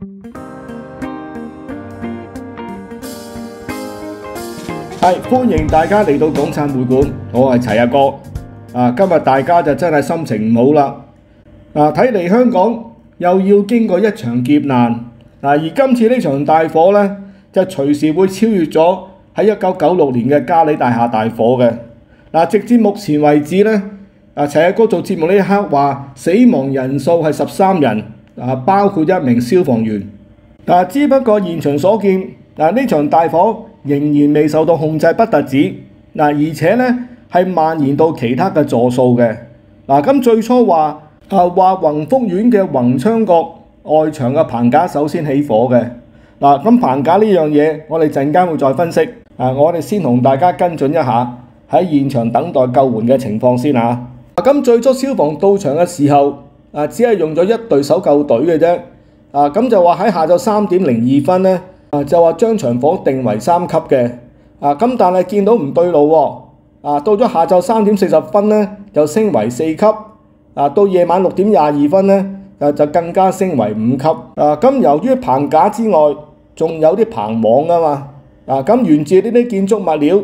歡迎大家嚟到港產會館，我係齊阿哥。今日大家就真係心情唔好啦。睇嚟香港又要經過一場劫難。而今次呢場大火呢，就隨時會超越咗喺1996年嘅嘉里大廈大火嘅。直至目前為止呢，齊阿哥做節目呢一刻話死亡人數係13人，包括一名消防員。只不過現場所見，呢場大火仍然未受到控制不特止，而且呢係蔓延到其他嘅座數嘅。咁最初話宏福苑嘅宏昌閣外牆嘅棚架首先起火嘅。咁棚架呢樣嘢我哋陣間會再分析。我哋先同大家跟進一下喺現場等待救援嘅情況先嚇。咁最初消防到場嘅時候，只係用咗一隊搜救隊嘅啫。咁就話喺下晝3點02分呢，就話將場火定為3級嘅。咁但係見到唔對路喎。到咗下晝3點40分呢，就升為4級。到夜晚6點22分呢，就更加升為5級。咁由於棚架之外，仲有啲棚網啊嘛。咁沿住呢啲建築物料，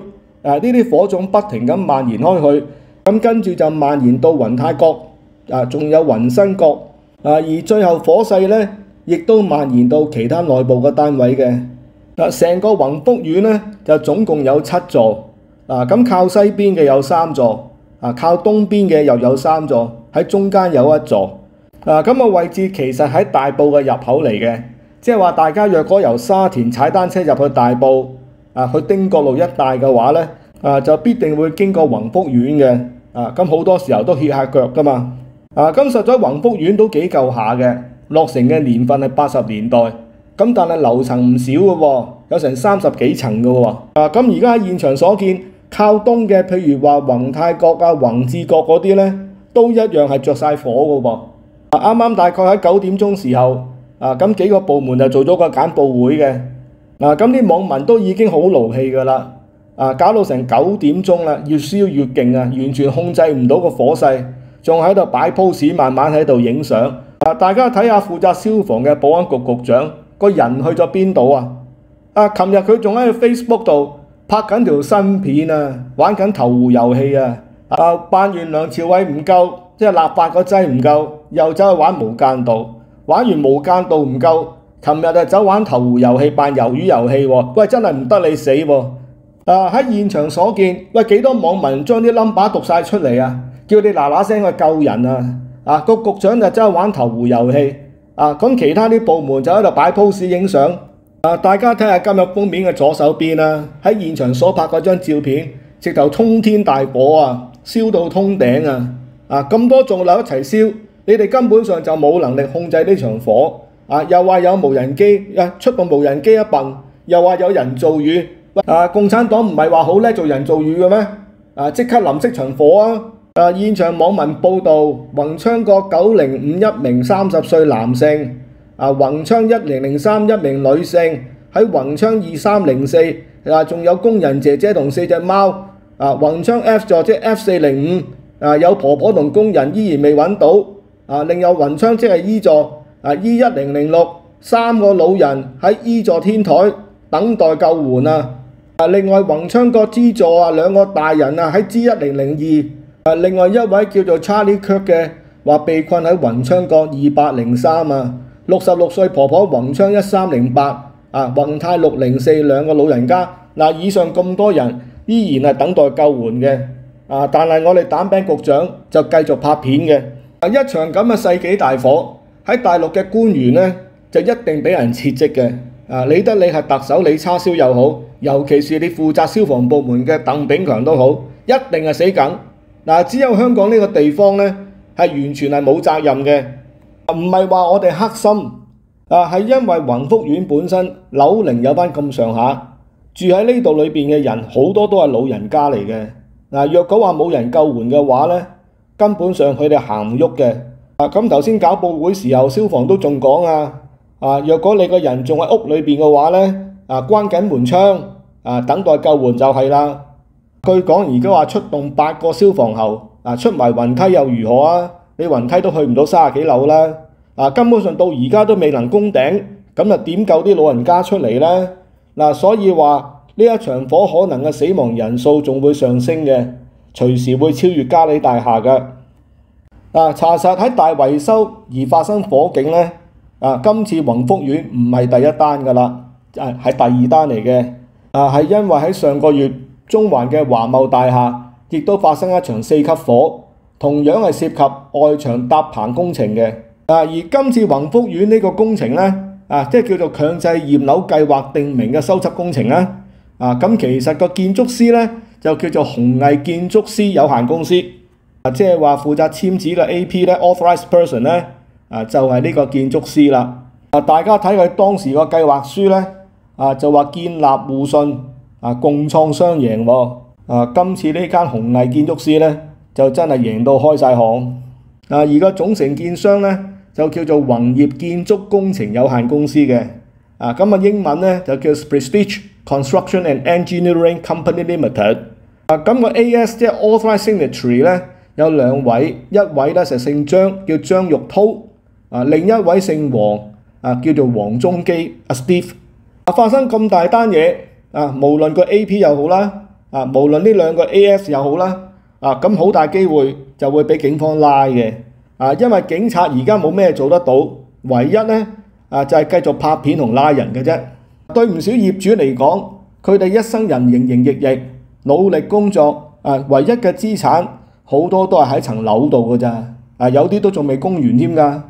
呢啲火種不停咁蔓延開去。咁跟住就蔓延到雲泰閣，仲有雲新閣。而最後火勢呢，亦都蔓延到其他內部嘅單位嘅。成個宏福苑呢，就總共有7座。咁靠西邊嘅有3座，靠東邊嘅又有3座，喺中間有1座。咁個位置其實喺大埔嘅入口嚟嘅，即係話大家若果由沙田踩單車入去大埔，去汀角路一帶嘅話呢，就必定會經過宏福苑嘅。咁好多時候都歇下腳㗎嘛。咁實在宏福苑都幾舊下嘅，落成嘅年份係80年代。咁但係樓層唔少嘅喎，有成30幾層嘅喎。咁而家喺現場所見，靠東嘅譬如話宏泰閣宏志閣嗰啲呢，都一樣係着晒火嘅喎。啱啱大概喺9點鐘時候，咁幾個部門就做咗個簡報會嘅。咁啲網民都已經好勞氣㗎啦。搞到成9點鐘啦，越燒越勁啊，完全控制唔到個火勢，仲喺度擺 pose， 慢慢喺度影相。大家睇下負責消防嘅保安局局長個人去咗邊度啊？琴日佢仲喺 Facebook 度拍緊條新片啊，玩緊投壺遊戲啊！扮完梁朝偉唔夠，即係立法個劑唔夠，又走去玩無間道，玩完無間道唔夠，琴日就走玩投壺遊戲，扮魷魚遊戲喎！喂，真係唔得你死喎！喺現場所見，喂幾多網民將啲 number 讀晒出嚟啊！叫你嗱嗱聲去救人啊！個局長就真係玩投壺遊戲咁其他啲部門就喺度擺 pose 影相。大家睇下今日封面嘅左手邊喺現場所拍嗰張照片，直頭通天大火啊，燒到通頂啊！咁多棟樓一齊燒，你哋根本上就冇能力控制呢場火。又話有無人機，出動無人機一笨，又話有人造雨。共產黨唔係話好叻做人造雨嘅咩？即刻淋熄場火啊！現場網民報道，宏昌閣9051名30歲男性，宏昌1003一名女性，喺宏昌2304仲有工人姐姐同4隻貓。宏昌 F 座即 F405有婆婆同工人依然未揾到。另有宏昌即係 E 座E1006 3個老人喺 E 座天台等待救援啊！另外宏昌閣 G 座2個大人喺 G1002。另外一位叫做 Charlie Kirk 嘅話被困喺宏昌閣2803 66歲婆婆宏昌1308宏泰604兩個老人家。以上咁多人依然係等待救援嘅。但係我哋蛋餅局長就繼續拍片嘅。一場咁嘅世紀大火喺大陸嘅官員呢，就一定俾人撤職嘅。理得你係特首李叉燒又好，尤其是你負責消防部門嘅鄧炳強都好，一定係死梗。只有香港呢個地方呢，係完全係冇責任嘅，唔係話我哋黑心，係因為宏福苑本身樓齡有翻咁上下，住喺呢度裏邊嘅人好多都係老人家嚟嘅。若果話冇人救援嘅話呢，根本上佢哋行唔喐嘅。咁頭先搞報會時候，消防都仲講若果你個人仲喺屋裏邊嘅話呢，關緊門窗，等待救援就係啦。據講而家話出動8個消防喉，出埋雲梯又如何啊？你雲梯都去唔到30幾樓啦，根本上到而家都未能攻頂，咁啊點救啲老人家出嚟呢？嗱，所以話呢一場火可能嘅死亡人數仲會上升嘅，隨時會超越嘉里大廈嘅。查實喺大維修而發生火警呢，今次宏福苑唔係第一單㗎啦，係第二單嚟嘅。係因為喺上個月中環嘅華茂大廈亦都發生一場4級火，同樣係涉及外牆搭棚工程嘅。而今次宏福苑呢個工程呢，即係叫做強制驗樓計劃定名嘅修葺工程啦。咁其實個建築師呢，就叫做鴻毅建築師有限公司。即係話負責簽字嘅 AP 咧 ，authorized person 咧，就係呢個建築師啦。大家睇佢當時個計劃書咧，就話建立互信，共創雙贏喎。今次呢間鴻毅建築師咧，就真係贏到開晒行。而個總承建商咧，就叫做宏業建築工程有限公司嘅。咁英文咧就叫 Prestige Construction and Engineering Company Limited。咁個 AS 即係 authorized signatory 咧。有兩位，一位咧就姓張，叫張玉濤，另一位姓黃，叫做黃宗基，Steve。發生咁大單嘢，無論個 AP 又好啦，無論呢兩個 AS 又好啦，咁好大機會就會俾警方拉嘅，因為警察而家冇咩做得到，唯一咧就係繼續拍片同拉人嘅啫。對唔少業主嚟講，佢哋一生人營營役役，努力工作，唯一嘅資產。好多都係喺層樓度㗎咋，有啲都仲未供完添㗎。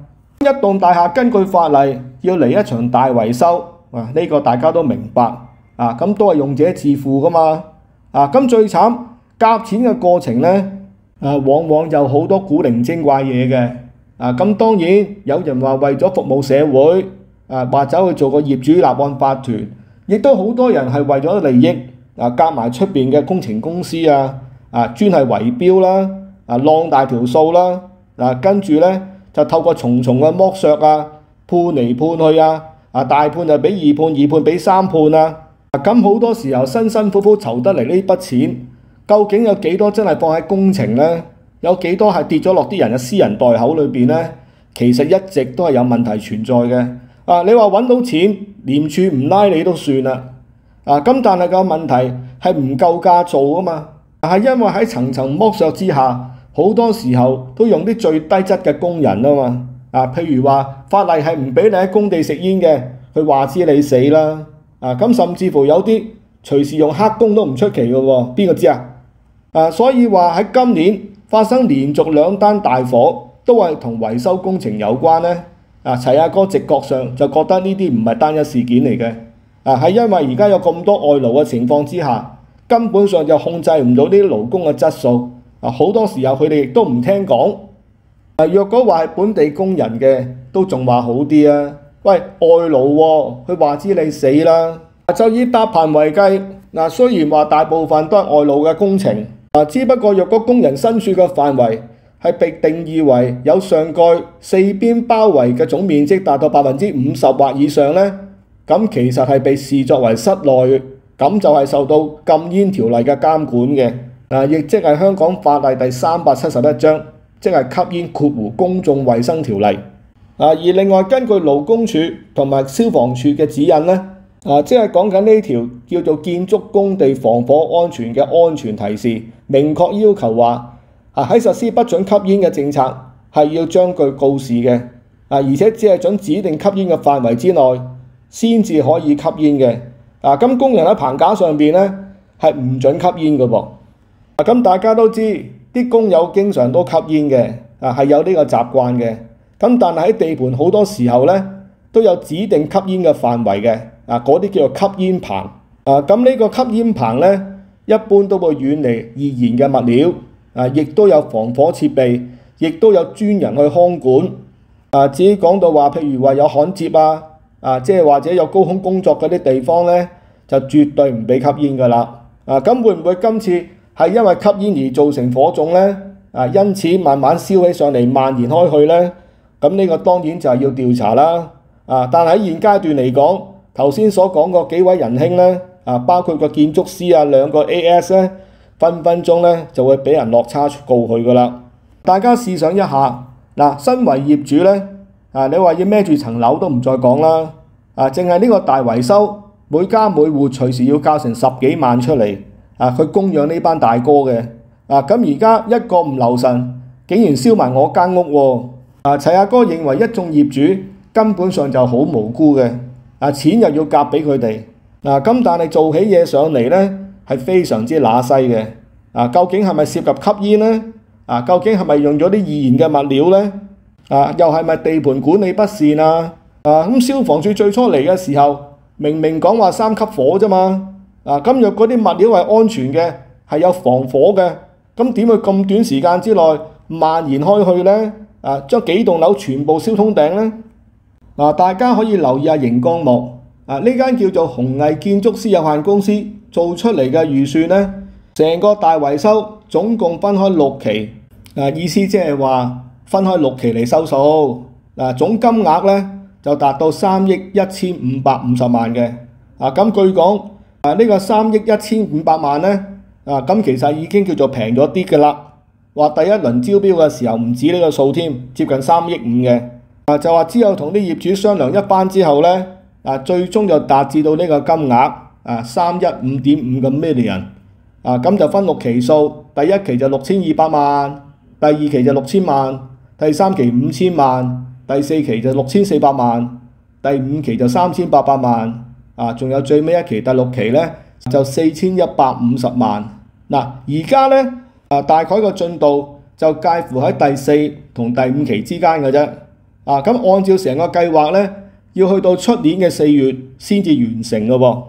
一棟大廈根據法例要嚟一場大維修，呢個大家都明白，咁都係用者自負㗎嘛。咁最慘夾錢嘅過程呢，往往有好多古靈精怪嘢嘅。咁當然有人話為咗服務社會，或者去做個業主立案法團，亦都好多人係為咗利益，夾埋出邊嘅工程公司專係圍標啦，浪大條數啦，跟住咧就透過重重嘅剝削判嚟判去大判就俾2判，2判俾3判咁好多時候辛辛苦苦籌得嚟呢筆錢，究竟有幾多真係放喺工程呢？有幾多係跌咗落啲人嘅私人袋口裏邊呢？其實一直都係有問題存在嘅。你話揾到錢，廉署唔拉你都算啦。咁但係個問題係唔夠價做啊嘛。係因為喺層層剝削之下，好多時候都用啲最低質嘅工人啊嘛。譬如話法例係唔俾你喺工地食煙嘅，佢話知你死啦。咁甚至乎有啲隨時用黑工都唔出奇嘅喎，邊個知啊？所以話喺今年發生連續2單大火，都係同維修工程有關呢。齊阿哥直覺上就覺得呢啲唔係單一事件嚟嘅。係因為而家有咁多外勞嘅情況之下。根本上就控制唔到呢啲勞工嘅質素，好多時候佢哋亦都唔聽講。若果話係本地工人嘅，都仲話好啲啊。喂，外勞喎，佢話知你死啦。就以搭棚為計，雖然話大部分都係外勞嘅工程，只不過若果工人身處嘅範圍係被定義為有上蓋4邊包圍嘅總面積達到50%或以上呢，咁其實係被視作為室內。咁就係受到禁煙條例嘅監管嘅，亦即係香港法例第371章，即係吸煙公眾衞生條例。而另外根據勞工處同埋消防處嘅指引呢，即係講緊呢條叫做建築工地防火安全嘅安全提示，明確要求話喺實施不准吸煙嘅政策係要將佢告示嘅，而且只係準指定吸煙嘅範圍之內先至可以吸煙嘅。咁工人喺棚架上邊咧係唔準吸煙嘅噃。咁大家都知啲工友經常都吸煙嘅，係有呢個習慣嘅。咁但係喺地盤好多時候咧都有指定吸煙嘅範圍嘅，嗰啲叫做吸煙棚。咁呢個吸煙棚咧一般都會遠離易燃嘅物料，亦都有防火設備，亦都有專人去看管。至於講到話，譬如話有焊接即係或者有高空工作嗰啲地方咧，就絕對唔俾吸煙㗎啦。咁會唔會今次係因為吸煙而造成火種咧？因此慢慢燒起上嚟，蔓延開去咧？咁呢個當然就係要調查啦。但係喺現階段嚟講，頭先所講個幾位仁兄咧，包括個建築師2個 AS 咧，分鐘咧就會俾人落差告佢㗎啦。大家試想一下，身為業主咧。你話要孭住層樓都唔再講啦，淨係呢個大維修，每家每戶隨時要交成10幾萬出嚟，佢供養呢班大哥嘅。咁而家一個唔留神，竟然燒埋我間屋喎。齊阿哥認為一眾業主根本上就好無辜嘅，錢又要夾俾佢哋。咁但係做起嘢上嚟呢，係非常之乸西嘅。究竟係咪涉及吸煙呢？究竟係咪用咗啲易燃嘅物料呢？又係咪地盤管理不善啊？咁消防處最初嚟嘅時候，明明講話3級火啫嘛。咁若嗰啲物料係安全嘅，係有防火嘅，咁點會咁短時間之內蔓延開去呢？將幾棟樓全部燒通頂呢？大家可以留意下熒光幕。呢間叫做鴻毅建築師有限公司做出嚟嘅預算呢，成個大維修總共分開6期，意思即係話分開6期嚟收數。總金額呢就達到3億1550萬嘅。咁據講呢個3億1500萬呢，咁其實已經叫做平咗啲㗎啦。話第一輪招標嘅時候唔止呢個數添，接近3億5嘅。就話之後同啲業主商量一番之後呢，最終就達至到呢個金額315.5個 million。咁就分6期數，第一期就6200萬，第二期就6000萬，第三期5000萬，第四期就6400萬，第五期就3800萬。仲有最尾一期第6期呢，就4150萬。而家呢，大概個進度就介乎喺第4同第5期之間嘅啫。咁按照成個計劃呢，要去到出年嘅4月先至完成嘅喎。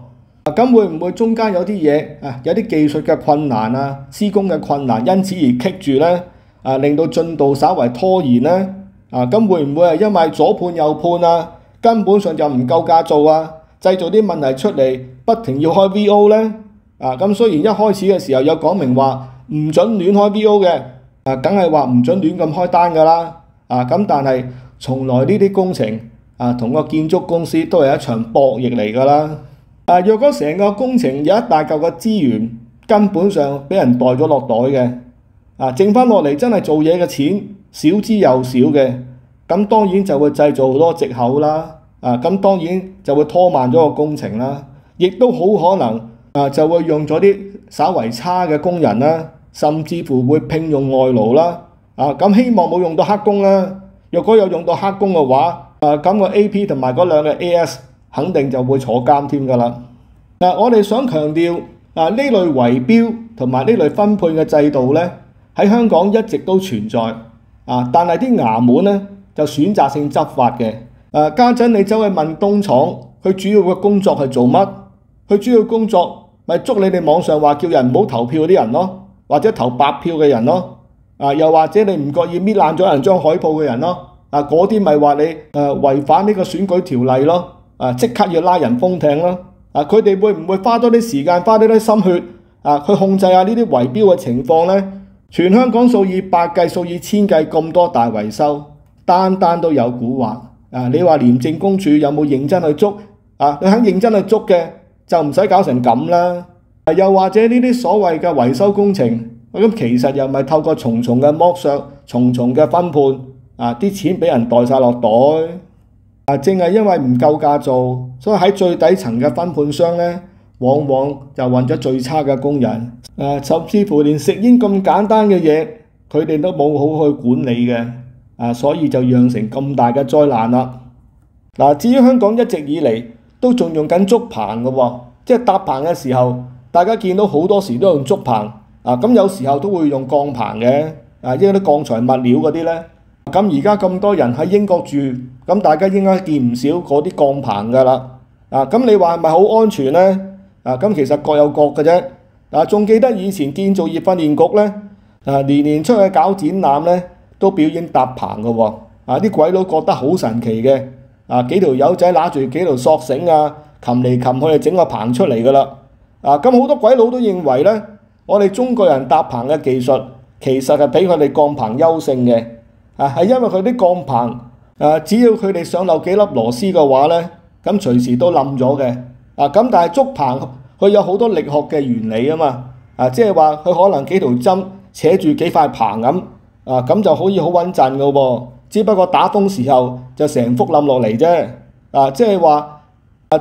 咁會唔會中間有啲嘢有啲技術嘅困難施工嘅困難，因此而棘住呢？令到進度稍為拖延呢？咁會唔會係因為左判右判根本上就唔夠價做製造啲問題出嚟，不停要開 VO 呢？咁雖然一開始嘅時候有講明話唔準亂開 VO 嘅，梗係話唔準亂咁開單㗎啦。咁但係從來呢啲工程同個建築公司都係一場博弈嚟㗎啦。若果成個工程有一大嚿嘅資源根本上俾人袋咗落袋嘅，剩翻落嚟真係做嘢嘅錢少之又少嘅，咁當然就會製造好多藉口啦。咁當然就會拖慢咗個工程啦，亦都好可能就會用咗啲稍為差嘅工人啦，甚至乎會聘用外勞啦。咁希望冇用到黑工啦。若果有用到黑工嘅話，咁個 AP 同埋嗰兩個 AS 肯定就會坐監添㗎啦。我哋想強調呢類圍標同埋呢類分配嘅制度呢，喺香港一直都存在。但係啲衙門呢，就選擇性執法嘅。家陣你走去問東廠，佢主要嘅工作係做乜？佢主要工作咪捉你哋網上話叫人唔好投票嗰啲人咯，或者投白票嘅人咯。又或者你唔覺意搣爛咗人張海報嘅人咯。嗰啲咪話你違反呢個選舉條例咯。即刻要拉人封艇咯。佢哋會唔會花多啲時間，花多啲心血去控制下呢啲圍標嘅情況呢？全香港數以百計、數以千計咁多大維修，單單都有蠱惑。你話廉政公署有冇認真去捉？你肯認真去捉嘅，就唔使搞成咁啦。又或者呢啲所謂嘅維修工程，咁其實又咪透過重重嘅剝削、重重嘅分判，啲錢俾人袋晒落袋。正係因為唔夠價做，所以喺最底層嘅分判商呢，往往就揾咗最差嘅工人。甚至乎連食煙咁簡單嘅嘢，佢哋都冇好去管理嘅。所以就釀成咁大嘅災難啦。至於香港一直以嚟都仲用緊竹棚嘅喎，即係搭棚嘅時候，大家見到好多時都用竹棚。咁有時候都會用鋼棚嘅，因為啲鋼材物料嗰啲呢。咁而家咁多人喺英國住，咁大家應該見唔少嗰啲鋼棚㗎啦。咁你話係咪好安全呢？咁其實各有各嘅啫。仲記得以前建造業訓練局呢，年年出去搞展覽呢，都表演搭棚嘅喎。啲鬼佬覺得好神奇嘅。幾條友仔揦住幾條索繩擒嚟擒去就整個棚出嚟㗎啦。咁好多鬼佬都認為呢，我哋中國人搭棚嘅技術其實係比佢哋鋼棚優勝嘅。係因為佢啲鋼棚只要佢哋上漏幾粒螺絲嘅話呢，咁隨時都冧咗嘅。咁但係竹棚佢有好多力學嘅原理啊嘛。即係話佢可能幾條針扯住幾塊棚咁，咁就可以好穩陣嘅喎。只不過打風時候就成幅冧落嚟啫。即係話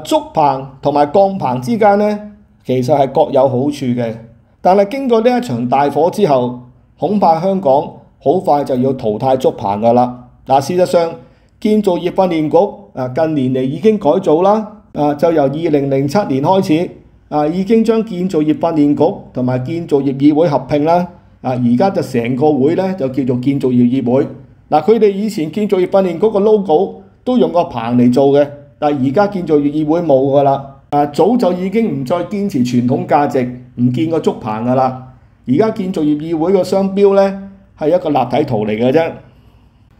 竹棚同埋鋼棚之間呢，其實係各有好處嘅。但係經過呢一場大火之後，恐怕香港好快就要淘汰竹棚㗎啦。事實上，建造業訓練局近年嚟已經改組啦，就由2007年開始，已經將建造業訓練局同埋建造業議會合併啦。而家就成個會咧就叫做建造業議會。佢哋以前建造業訓練局個 logo 都用個棚嚟做嘅，但係而家建造業議會冇㗎啦。早就已經唔再堅持傳統價值，唔見個竹棚㗎啦。而家建造業議會個商標咧係一個立體圖嚟嘅啫。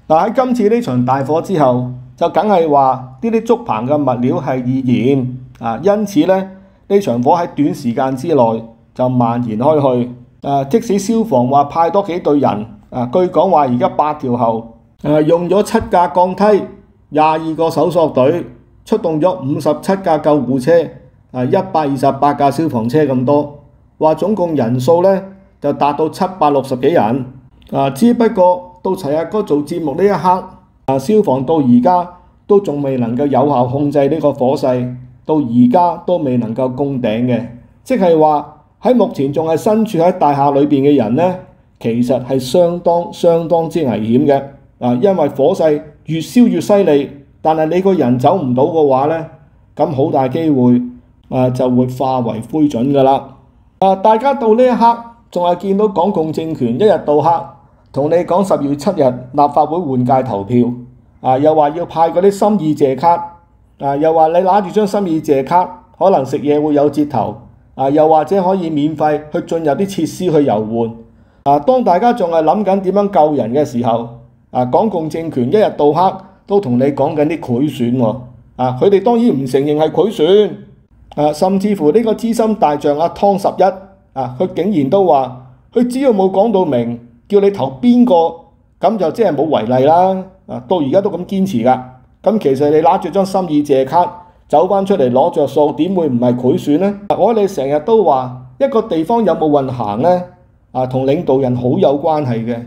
喺今次呢場大火之後，就梗係話呢啲竹棚嘅物料係易燃，因此咧呢場火喺短時間之內就蔓延開去。即使消防話派多幾隊人，據講話而家8條喉，用咗7架鋼梯、22個搜索隊，出動咗57架救護車，128架消防車咁多，話總共人數咧就達到760幾人。只不過到齊阿哥做節目呢一刻，消防到而家都仲未能夠有效控制呢個火勢，到而家都未能夠攻頂嘅，即係話喺目前仲係身處喺大廈裏邊嘅人呢，其實係相當之危險嘅。因為火勢越燒越犀利，但係你個人走唔到嘅話呢，咁好大機會就會化為灰燼㗎啦。大家到呢一刻仲係見到港共政權一日到黑同你講10月7日立法會換屆投票，又話要派嗰啲心意謝卡，又話你拿住張心意謝卡，可能食嘢會有折頭，又或者可以免費去進入啲設施去遊玩。當大家仲係諗緊點樣救人嘅時候，港共政權一日到黑都同你講緊啲賄選喎。佢哋當然唔承認係賄選，甚至乎呢個資深大將阿湯十一，佢竟然都話，佢只要冇講到明，叫你投邊個，咁就即係冇違例啦。到而家都咁堅持㗎。咁其實你拿住張心意謝卡走翻出嚟攞着數，點會唔係賄選呢？我哋成日都話一個地方有冇運行呢，同領導人好有關係嘅。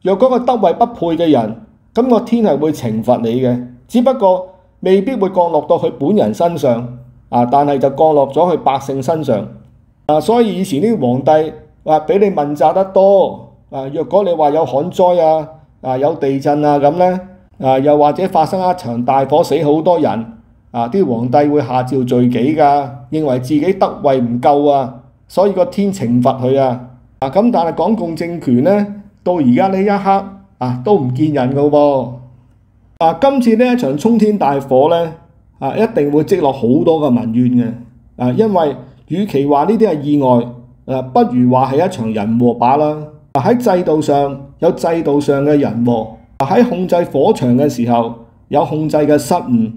若果個德位不配嘅人，咁個天係會懲罰你嘅，只不過未必會降落到佢本人身上，但係就降落咗佢百姓身上。所以以前啲皇帝話俾你問責得多，若果你話有旱災有地震咁呢，又或者發生一場大火死好多人，啲皇帝會下詔罪己㗎，認為自己德位唔夠所以個天懲罰佢咁但係港共政權呢，到而家呢一刻都唔見人㗎喎。今次呢一場沖天大火呢，一定會積落好多嘅民怨嘅。因為與其話呢啲係意外，不如話係一場人禍罷啦。喺制度上有制度上嘅人禍，喺控制火場嘅時候有控制嘅失誤，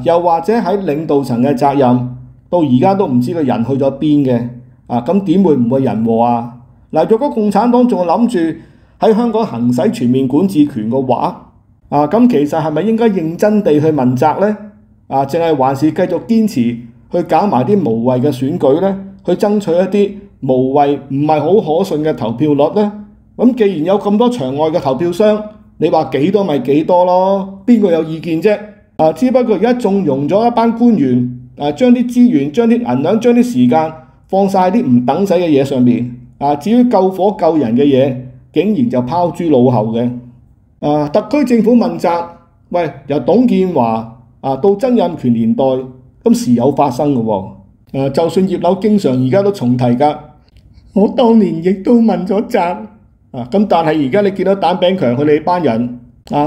又或者喺領導層嘅責任，到而家都唔知個人去咗邊嘅。咁點會唔會人禍啊？若果共產黨仲諗住喺香港行使全面管治權嘅話，咁其實係咪應該認真地去問責呢？淨係還是繼續堅持去搞埋啲無謂嘅選舉呢？去爭取一啲無謂唔係好可信嘅投票率呢？咁既然有咁多場外嘅投票箱，你話幾多咪幾多咯？邊個有意見啫？只不過而家縱容咗一班官員，將啲資源、將啲銀兩、將啲時間放晒啲唔等使嘅嘢上面。至於救火救人嘅嘢，竟然就拋諸腦後嘅。特區政府問責，喂，由董建華到曾蔭權年代，咁時有發生嘅喎。就算葉劉經常而家都重提㗎，我當年亦都問咗責。咁但係而家你見到蛋餅強佢哋班人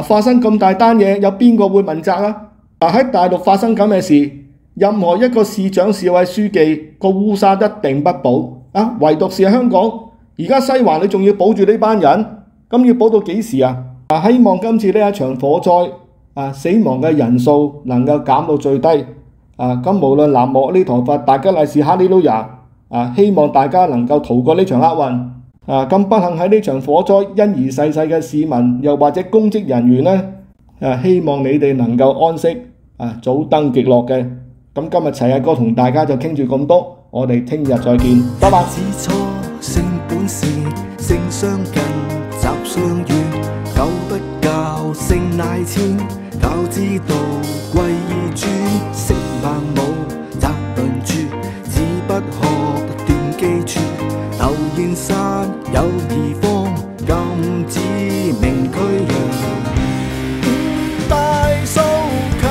發生咁大單嘢，有邊個會問責啊？喺大陸發生咁嘅事，任何一個市長、市委書記個烏紗一定不保。唯獨是香港，而家西環你仲要保住呢班人，咁要保到幾時啊？希望今次呢一場火災，死亡嘅人數能夠減到最低。咁無論南無阿彌陀佛、大吉利是哈利路亞，希望大家能夠逃過呢場厄運。咁不幸喺呢場火災因而逝世嘅市民，又或者公職人員呢，希望你哋能夠安息，早登極樂嘅。咁今日齊阿哥同大家就傾住咁多。我哋聽日再見，拜拜。始初性本善，性相近，習相遠。久不教，性乃遷。教之道貴以專，色盲無。見山有義方，禁止明區揚。大訴求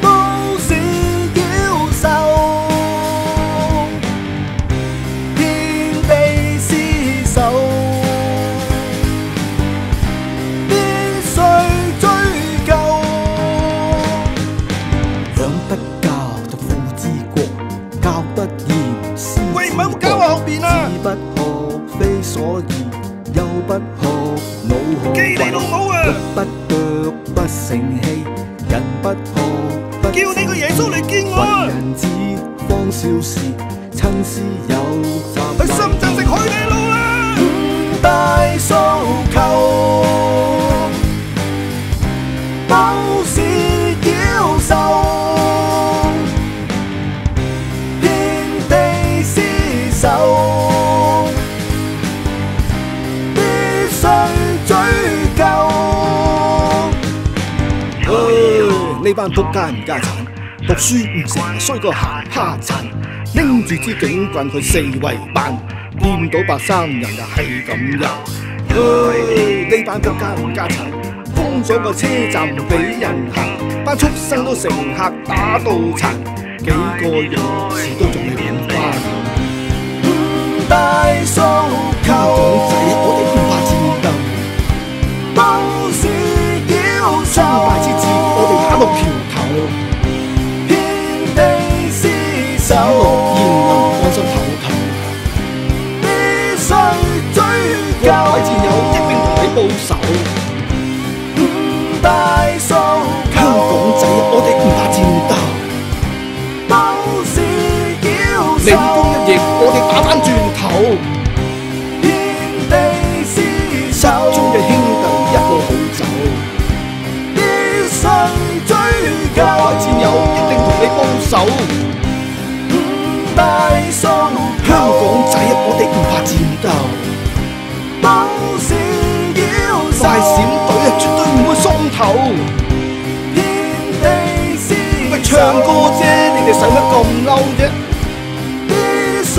都市妖獸，遍地廝守，必須追究。養不教就父之國，教不嚴師喂，唔係咁之搞我後邊啊！知不學非所宜，又不學腦可基你老母啊！欲不腳不成器，人不學不叫你個耶穌嚟見我為啊！人子方少時，親師有習去深圳食海底撈啦！大訴求都是妖獸，遍地廝守，必須追究。呢班仆街唔家產，讀書唔成衰過行蝦鏟，拎住支警棍去四圍扮，見到白衫人就係咁遊。呢班仆街唔家產，封咗個車站唔俾人行，班畜生都乘客打到殘，幾個月事都仲未揾翻。大訴求，港仔我哋唔怕戰鬥，都是妖獸。大之節我哋打到橋頭，遍地廝守。燕林安心唞唞，必須追究。各位戰友一定同你報仇。大訴求，香港仔我哋唔怕戰鬥，都是妖獸。靈光一役我哋打返轉頭，遍地廝守。失蹤嘅兄弟一路好走，必須追究。各位戰友一定同你報仇。大訴求，香港仔我哋唔怕戰鬥，都是妖獸。快閃隊啊，絕對唔會鬆頭。遍地廝守。喂，唱歌啫，你哋使乜咁嬲啫？必須